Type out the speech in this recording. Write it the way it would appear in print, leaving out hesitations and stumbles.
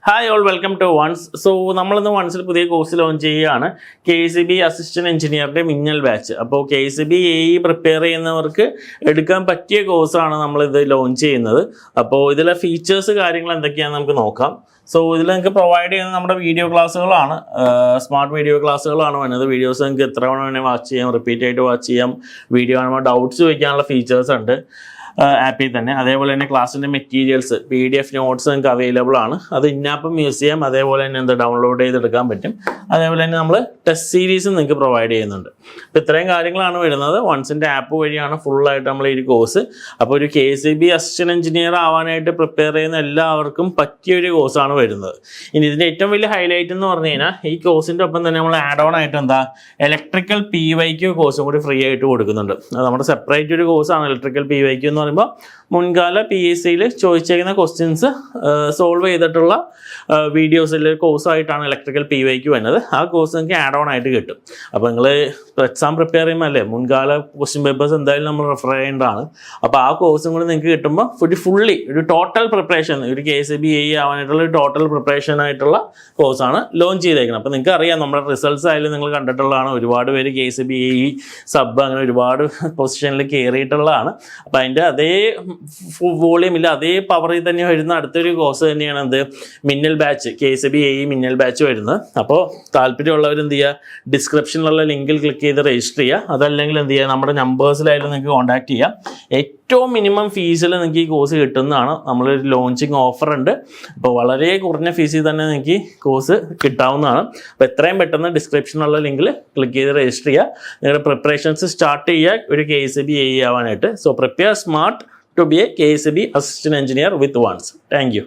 Hi all welcome to Ones. So നമ്മളിന്ന് വൺസിൽ പുതിയ കോഴ്സ് ലോഞ്ച് ചെയ്യുകയാണ്. KCB അസിസ്റ്റന്റ് എഞ്ചിനീയറുടെ മിന്നൽ ബാച്ച്. അപ്പോൾ KCB AE പ്രിപ്പയർ ചെയ്യുന്നവർക്ക് എടുക്കാൻ പറ്റിയ കോഴ്സാണ് നമ്മളിത് ലോഞ്ച് ചെയ്യുന്നത്. അപ്പോൾ ഇതിലെ ഫീച്ചേഴ്സ് കാര്യങ്ങൾ എന്തൊക്കെയാണെന്ന് നമുക്ക് നോക്കാം. സോ ഇതിൽ നിങ്ങൾക്ക് പ്രൊവൈഡ് ചെയ്യുന്നത് നമ്മുടെ വീഡിയോ ക്ലാസ്സുകളാണ്, സ്മാർട്ട് വീഡിയോ ക്ലാസ്സുകളാണ് വരുന്നത്. വീഡിയോസ് നിങ്ങൾക്ക് എത്ര തവണ വേണേൽ വാച്ച് ചെയ്യാം, റിപ്പീറ്റ് ആയിട്ട് വാച്ച് ചെയ്യാം. വീഡിയോ കാണുമ്പോൾ ഡൗട്ട്സ് ചോദിക്കാനുള്ള ഫീച്ചേഴ്സ് ഉണ്ട് ആപ്പിൽ തന്നെ. അതേപോലെ തന്നെ ക്ലാസ്സിൻ്റെ മെറ്റീരിയൽസ് PDF നോട്ട്സ് നിങ്ങൾക്ക് അവൈലബിൾ ആണ്. അത് ഇന്നാപ്പും യൂസ് ചെയ്യാം. അതേപോലെ തന്നെ ഡൗൺലോഡ് ചെയ്തെടുക്കാൻ പറ്റും. അതേപോലെ തന്നെ നമ്മൾ ടെസ്റ്റ് സീരീസും നിങ്ങൾക്ക് പ്രൊവൈഡ് ചെയ്യുന്നുണ്ട്. അപ്പോൾ ഇത്രയും കാര്യങ്ങളാണ് വരുന്നത്. വൺസിൻ്റെ ആപ്പ് വഴിയാണ് ഫുള്ളായിട്ട് നമ്മൾ ഈ കോഴ്സ്. അപ്പോൾ ഒരു KCB അസിസ്റ്റന്റ് എഞ്ചിനീയർ ആവാനായിട്ട് പ്രിപ്പയർ ചെയ്യുന്ന എല്ലാവർക്കും പറ്റിയൊരു കോഴ്സാണ് വരുന്നത്. ഇനി ഇതിൻ്റെ ഏറ്റവും വലിയ ഹൈലൈറ്റ് എന്ന് പറഞ്ഞു കഴിഞ്ഞാൽ ഈ കോഴ്സിൻ്റെ ഒപ്പം തന്നെ നമ്മൾ ആഡ് ഓൺ ആയിട്ട് ഇലക്ട്രിക്കൽ PYQ കോഴ്സും കൂടി ഫ്രീ ആയിട്ട് കൊടുക്കുന്നുണ്ട്. അത് നമ്മുടെ സെപ്പറേറ്റ് ഒരു കോഴ്സാണ് ഇലക്ട്രിക്കൽ PYQ എന്ന് പറയുമ്പോൾ മുൻകാല PSCയിൽ ചോദിച്ചേക്കുന്ന ക്വസ്റ്റ്യൻസ് സോൾവ് ചെയ്തിട്ടുള്ള വീഡിയോസിൽ കോഴ്സായിട്ടാണ് ഇലക്ട്രിക്കൽ PYQ വരുന്നത്. ആ കോഴ്സ് നിങ്ങൾക്ക് ആഡ് ഓൺ ആയിട്ട് കിട്ടും. അപ്പോൾ നിങ്ങൾ എക്സാം പ്രിപ്പയർ ചെയ്യുമ്പോൾ അല്ലേ മുൻകാല ക്വസ്റ്റ്യൻ പേപ്പേഴ്സ് എന്തായാലും നമ്മൾ റെഫർ ചെയ്യേണ്ടതാണ്. അപ്പോൾ ആ കോഴ്സും കൂടി നിങ്ങൾക്ക് കിട്ടുമ്പോൾ ഒരു ടോട്ടൽ പ്രിപ്പറേഷൻ, ഒരു KCB AE ആവാനായിട്ടുള്ള ഒരു ടോട്ടൽ പ്രിപ്പറേഷൻ ആയിട്ടുള്ള കോഴ്സാണ് ലോഞ്ച് ചെയ്തേക്കുന്നത്. അപ്പോൾ നിങ്ങൾക്ക് അറിയാം നമ്മുടെ റിസൾട്ട്സ് ആയാലും നിങ്ങൾ കണ്ടിട്ടുള്ളതാണ്. ഒരുപാട് പേര് KCB AE സബ് അങ്ങനെ ഒരുപാട് പൊസിഷനിൽ കയറിയിട്ടുള്ളതാണ്. അപ്പോൾ അതിൻ്റെ അതേ വോളിയമില്ല, അതേ പവറിൽ തന്നെ വരുന്ന അടുത്തൊരു കോഴ്സ് തന്നെയാണ് മിന്നൽ ബാച്ച്, KCB AE മിന്നൽ ബാച്ച് വരുന്നത്. അപ്പോൾ താല്പര്യമുള്ളവർ എന്ത് ചെയ്യുക, ഡിസ്ക്രിപ്ഷനിലുള്ള ലിങ്കിൽ ക്ലിക്ക് ചെയ്ത് രജിസ്റ്റർ ചെയ്യുക. അതല്ലെങ്കിൽ എന്ത് ചെയ്യുക, നമ്മുടെ നമ്പേഴ്സിലായാലും നിങ്ങൾക്ക് കോൺടാക്ട് ചെയ്യാം. ഏറ്റവും മിനിമം ഫീസിൽ നിങ്ങൾക്ക് ഈ കോഴ്സ് കിട്ടുന്നതാണ്. നമ്മളൊരു ലോഞ്ചിങ് ഓഫർ ഉണ്ട്. അപ്പോൾ വളരെ കുറഞ്ഞ ഫീസിൽ തന്നെ നിങ്ങൾക്ക് ഈ കോഴ്സ് കിട്ടാവുന്നതാണ്. അപ്പോൾ എത്രയും പെട്ടെന്ന് ഡിസ്ക്രിപ്ഷനിലുള്ള ലിങ്കിൽ ക്ലിക്ക് ചെയ്ത് രജിസ്റ്റർ ചെയ്യുക. നിങ്ങളുടെ പ്രിപ്പറേഷൻസ് സ്റ്റാർട്ട് ചെയ്യുക ഒരു KCB AE ആവാനായിട്ട്. So prepare smart to be a KCB assistant engineer with once. Thank you.